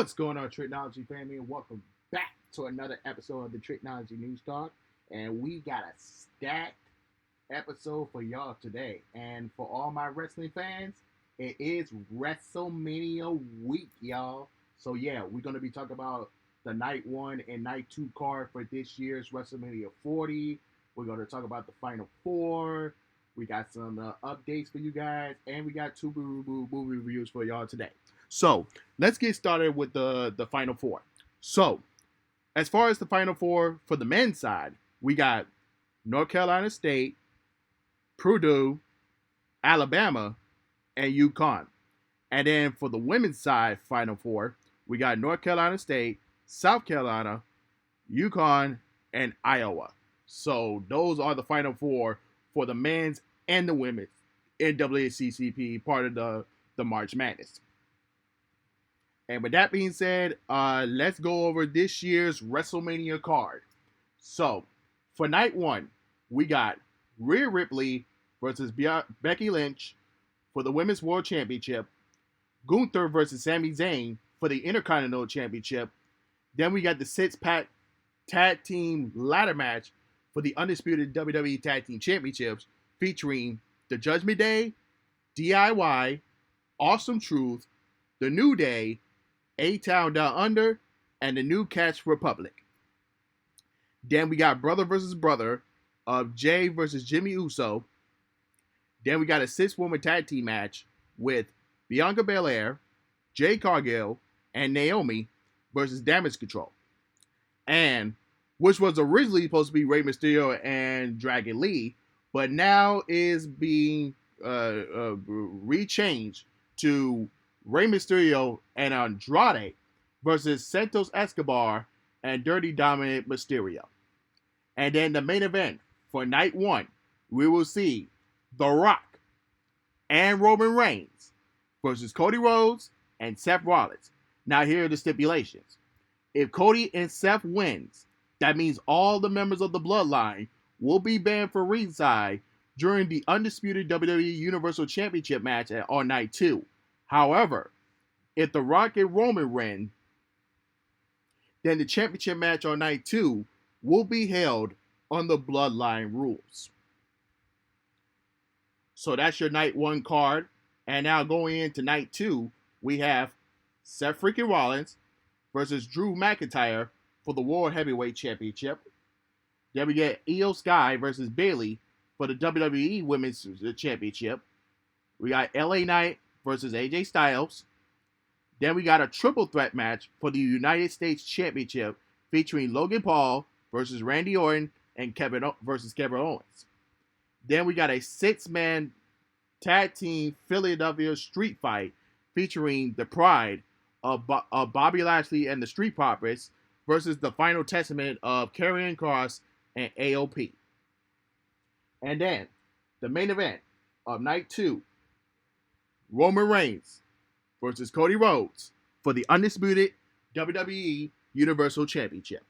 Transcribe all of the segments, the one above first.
What's going on, Tricology family, and welcome back to another episode of the Tricology News Talk. And we got a stacked episode for y'all today. And for all my wrestling fans, it is Wrestlemania week, y'all. So yeah, we're gonna be talking about the night one and night two card for this year's WrestleMania 40. We're gonna talk about the final four. We got some updates for you guys, and we got two movie reviews for y'all today. So let's get started with the final four. So as far as the final four for the men's side, we got North Carolina State, Purdue, Alabama, and UConn. And then for the women's side, final four, we got North Carolina State, South Carolina, UConn, and Iowa. So those are the final four for the men's and the women's NAACP, part of the March Madness. And with that being said, let's go over this year's WrestleMania card. So for night one, we got Rhea Ripley versus Becky Lynch for the Women's World Championship, Gunther versus Sami Zayn for the Intercontinental Championship. Then we got the six-pack tag team ladder match for the undisputed WWE Tag Team Championships, featuring the Judgment Day, DIY, Awesome Truth, the New Day, A-Town Down Under, and the New Catch Republic. Then we got brother versus brother of Jay versus Jimmy Uso. Then we got a six-woman tag team match with Bianca Belair, Jade Cargill, and Naomi versus Damage Control. And which was originally supposed to be Rey Mysterio and Dragon Lee, but now is being rechanged to Rey Mysterio and Andrade versus Santos Escobar and Dirty Dominic Mysterio. And then the main event for night one, we will see The Rock and Roman Reigns versus Cody Rhodes and Seth Rollins. Now here are the stipulations. If Cody and Seth wins, that means all the members of the Bloodline will be banned for ringside during the undisputed WWE Universal Championship match on night two. However, if The Rock and Roman win, then the championship match on night two will be held on the Bloodline rules. So that's your night one card. And now going into night two, we have Seth freaking Rollins versus Drew McIntyre for the World Heavyweight Championship. Then we get Io Sky versus Bayley for the WWE Women's Championship. We got LA Knight versus AJ Styles. Then we got a triple threat match for the United States Championship featuring Logan Paul versus Randy Orton and Kevin Owens. Then we got a six-man tag team Philadelphia street fight featuring the Pride of Bobby Lashley and the Street Profits versus the Final Testament of Karrion Kross and AOP. And then the main event of night two, Roman Reigns versus Cody Rhodes for the undisputed WWE Universal Championship.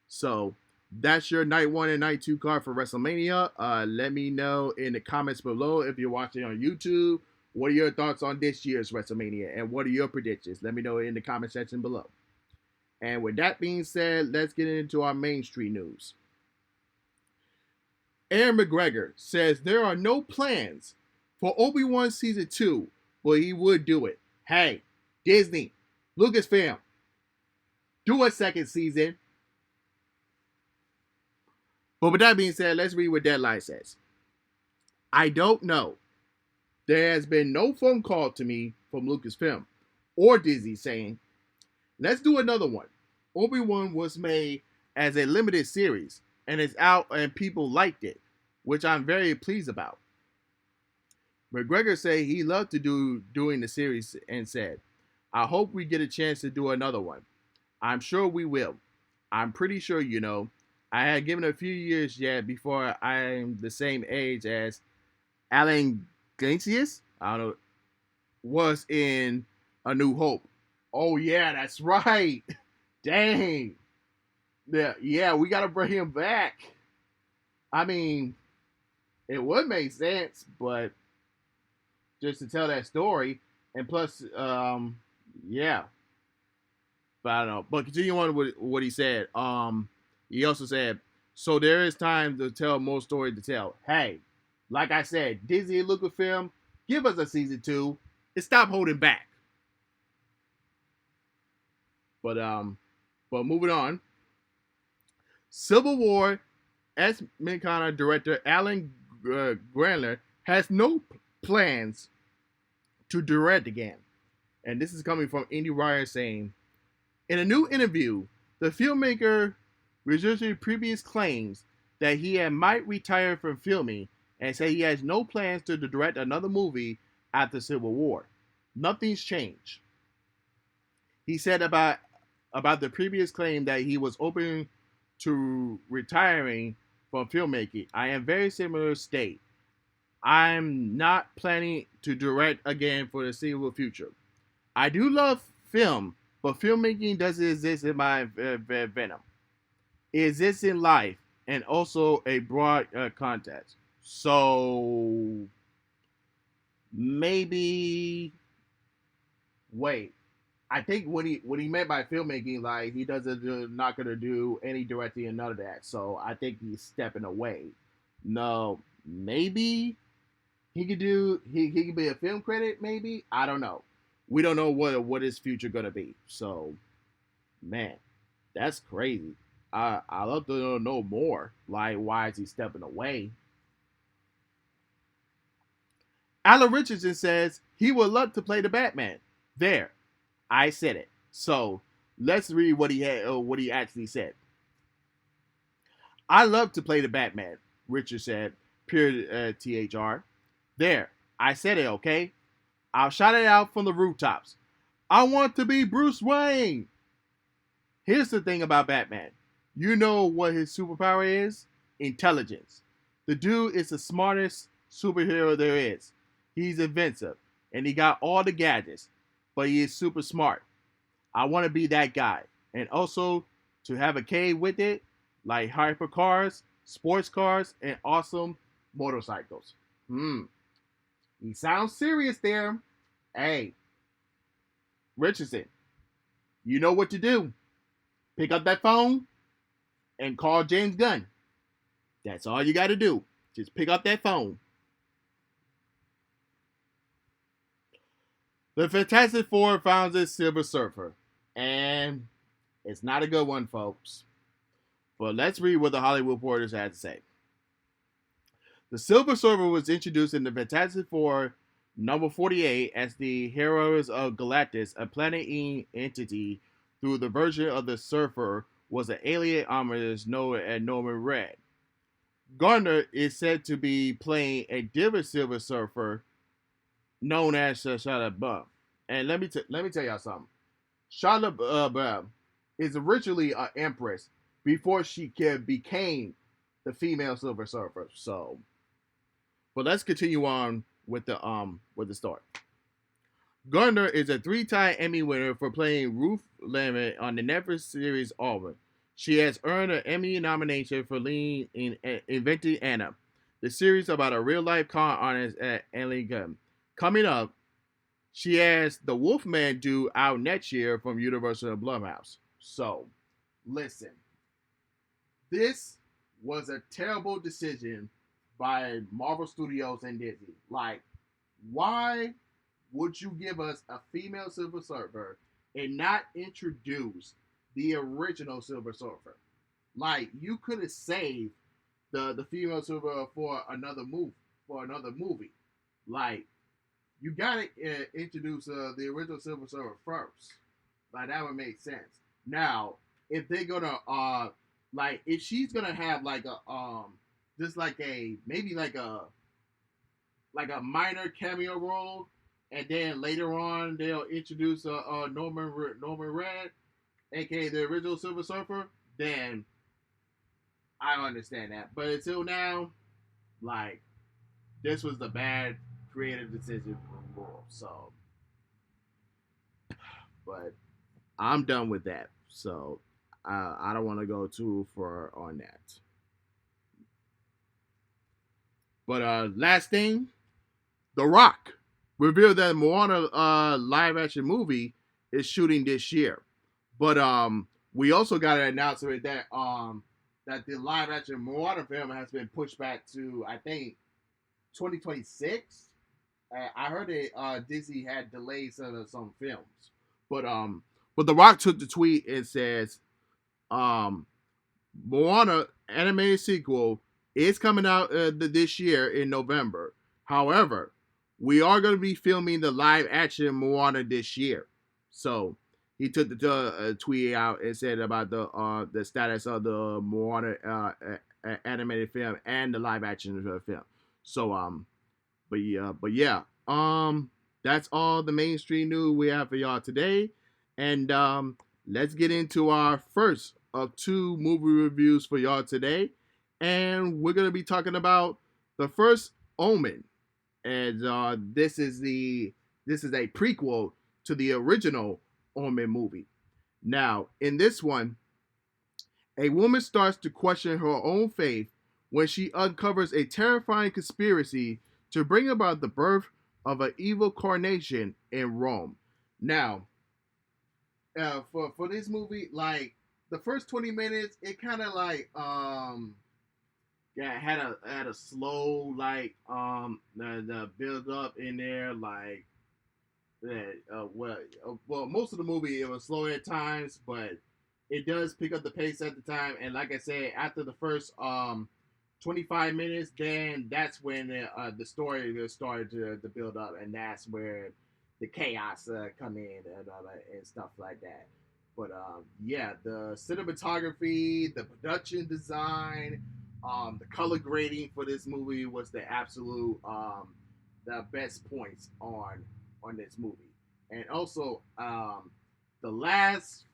So that's your night one and night two card for WrestleMania. Let me know in the comments below if you're watching on YouTube. What are your thoughts on this year's WrestleMania, and what are your predictions? Let me know in the comment section below. And with that being said, let's get into our mainstream news. Aaron McGregor says there are no plans for Obi-Wan Season 2, but he would do it. Hey, Disney, Lucasfilm, do a second season. But with that being said, let's read what Deadline says. I don't know. There has been no phone call to me from Lucasfilm or Disney saying, let's do another one. Obi-Wan was made as a limited series and it's out and people liked it, which I'm very pleased about. McGregor said he loved to doing the series and said, I hope we get a chance to do another one. I'm sure we will. I'm pretty sure, I had given a few years yet before I'm the same age as Alan Glacius, I don't know, was in A New Hope. Oh yeah, that's right. Dang. Yeah, we gotta bring him back. I mean, it would make sense, but just to tell that story, and plus, yeah. But I don't know. But continue on with what he said. He also said, so there is time to tell more stories to tell. Hey, like I said, Disney and Lucasfilm, give us a season 2 and stop holding back. But moving on. Civil War as Mencana director Alan Grandler has no plans to direct again. And this is coming from IndieWire saying, in a new interview, the filmmaker resurrected previous claims that he might retire from filming and said he has no plans to direct another movie after Civil War. Nothing's changed. He said about the previous claim that he was open to retiring from filmmaking. I am very similar state. I'm not planning to direct again for the foreseeable future. I do love film, but filmmaking doesn't exist in my venom. It exists in life and also a broad context. So maybe wait. I think what he meant by filmmaking, like he not gonna do any directing and none of that. So I think he's stepping away. No, maybe he could do he could be a film critic. Maybe I don't know. We don't know what his future gonna be. So man, that's crazy. I love to know more. Like why is he stepping away? Alan Richardson says he would love to play the Batman. There, I said it. So let's read what he actually said. I love to play the Batman, Richard said, pure THR. There, I said it, okay? I'll shout it out from the rooftops. I want to be Bruce Wayne. Here's the thing about Batman. You know what his superpower is? Intelligence. The dude is the smartest superhero there is. He's inventive, and he got all the gadgets, but he is super smart. I want to be that guy. And also to have a K with it, like hypercars, sports cars, and awesome motorcycles. He sounds serious there. Hey, Richardson, you know what to do. Pick up that phone and call James Gunn. That's all you got to do. Just pick up that phone. The Fantastic Four founds a Silver Surfer. And it's not a good one, folks. But let's read what the Hollywood Reporters had to say. The Silver Surfer was introduced in the Fantastic Four number 48 as the Heroes of Galactus, a planet-eating entity through the version of the Surfer was an alien armorist known as Norman Red. Gardner is said to be playing a different Silver Surfer known as Shia LaBeouf. And let me tell y'all something. Shia LaBeouf is originally an empress before she became the female Silver Surfer. So, but let's continue on with the story. Gardner is a 3-time Emmy winner for playing Ruth Lemon on the Netflix series Omen. She has earned an Emmy nomination for leading in Inventing Anna, the series about a real-life con artist at Gunn. Coming up, she has The Wolfman due out next year from Universal Blumhouse. So, listen. This was a terrible decision by Marvel Studios and Disney. Like, why would you give us a female Silver Surfer and not introduce the original Silver Surfer? Like, you could have saved the female Silver for another movie. Like, you gotta introduce the original Silver Surfer first. Like, that would make sense. Now, if they're gonna like, if she's gonna have like a just like a maybe like a minor cameo role, and then later on they'll introduce Norman Red, aka the original Silver Surfer, then I understand that. But until now, like, this was the bad creative decision from Marvel. So, but I'm done with that. So I don't want to go too far on that. But last thing, The Rock revealed that Moana live action movie is shooting this year. But we also got an announcement that that the live action Moana film has been pushed back to, I think, 2026. I heard that Disney had delayed some films, but The Rock took the tweet and says, um, Moana animated sequel is coming out this year in November. However, we are going to be filming the live action Moana this year. So he took the tweet out and said about the status of the Moana animated film and the live action film. So that's all the mainstream news we have for y'all today. And let's get into our first of two movie reviews for y'all today. And we're gonna be talking about the first Omen. And this is a prequel to the original Omen movie. Now, in this one, a woman starts to question her own faith when she uncovers a terrifying conspiracy to bring about the birth of an evil coronation in Rome. Now, for this movie, like the first 20 minutes, it kind of like yeah, had a slow like the build up in there like well most of the movie it was slow at times, but it does pick up the pace at the time. And like I said, after the first 25 minutes, then that's when the story started to build up, and that's where the chaos come in and stuff like that. But yeah, the cinematography, the production design, the color grading for this movie was the absolute the best points on this movie. And also, the last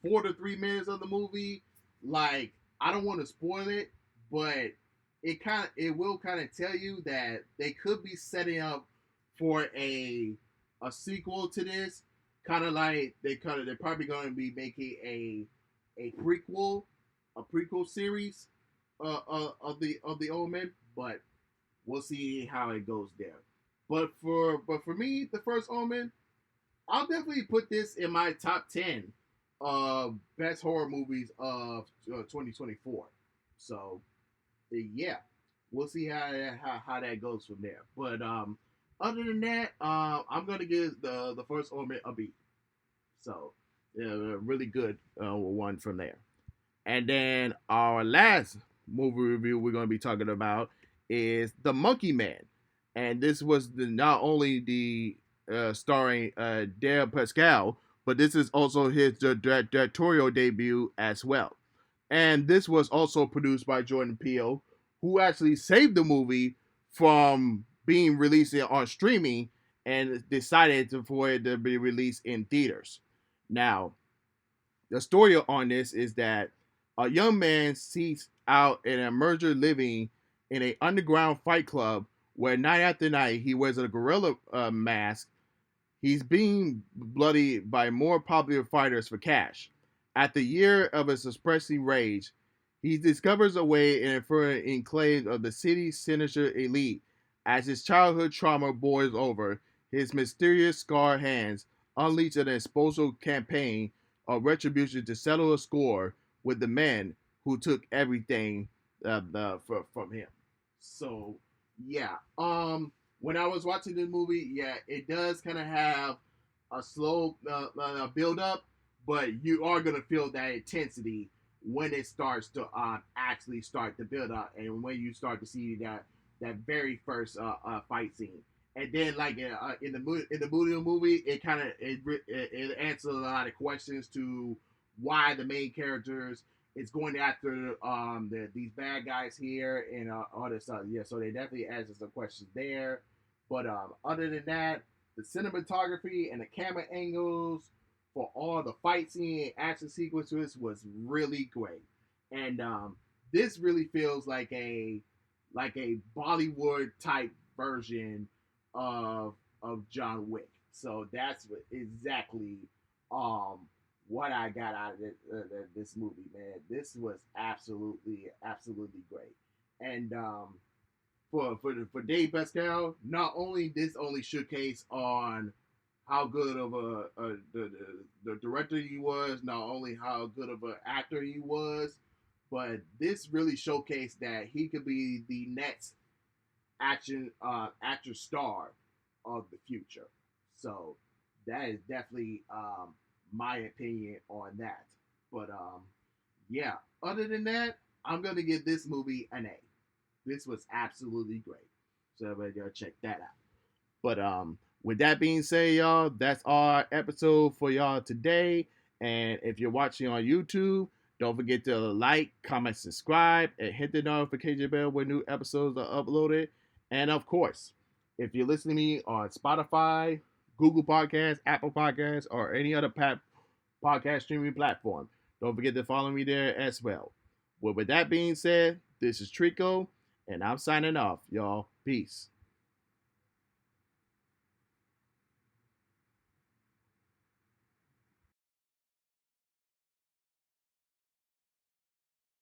4 to 3 minutes of the movie, like I don't want to spoil it, but it will kind of tell you that they could be setting up for a sequel to this. Kind of like they're probably going to be making a prequel series of the Omen, but we'll see how it goes there. But for me, the first Omen, I'll definitely put this in my top 10 best horror movies of 2024. So yeah, we'll see how that goes from there. But other than that, I'm gonna give the first Omen a B. So yeah, really good one from there. And then our last movie review we're gonna be talking about is The Monkey Man, and this was not only the starring Dave Pascal, but this is also his directorial debut as well. And this was also produced by Jordan Peele, who actually saved the movie from being released on streaming and decided for it to be released in theaters. Now, the story on this is that a young man seeks out an merger living in an underground fight club where night after night he wears a gorilla mask. He's being bloodied by more popular fighters for cash. After a year of his suppressing rage, he discovers a way in the enclave of the city's sinister elite. As his childhood trauma boils over, his mysterious scarred hands unleash an explosive campaign of retribution to settle a score with the men who took everything from him. So, yeah. When I was watching this movie, yeah, it does kind of have a slow build up, but you are gonna feel that intensity when it starts to actually start to build up, and when you start to see that very first fight scene. And then, like in the movie, it kind of it answers a lot of questions to why the main characters is going after these bad guys here and all this stuff. Yeah, so they definitely answer some questions there. But other than that, the cinematography and the camera angles for all the fight scene and action sequences was really great. And this really feels like a Bollywood type version of John Wick. So that's exactly what I got out of this movie, man. This was absolutely great. And for Dave Pascal, not only this only showcase on how good of the director he was, not only how good of an actor he was, but this really showcased that he could be the next actor star of the future. So that is definitely my opinion on that. But yeah, other than that, I'm gonna give this movie an A. This was absolutely great. So everybody go check that out. But with that being said, y'all, that's our episode for y'all today. And if you're watching on YouTube, don't forget to like, comment, subscribe, and hit the notification bell when new episodes are uploaded. And of course, if you're listening to me on Spotify, Google Podcasts, Apple Podcasts, or any other podcast streaming platform, don't forget to follow me there as well. Well, with that being said, this is Trico, and I'm signing off, y'all. Peace.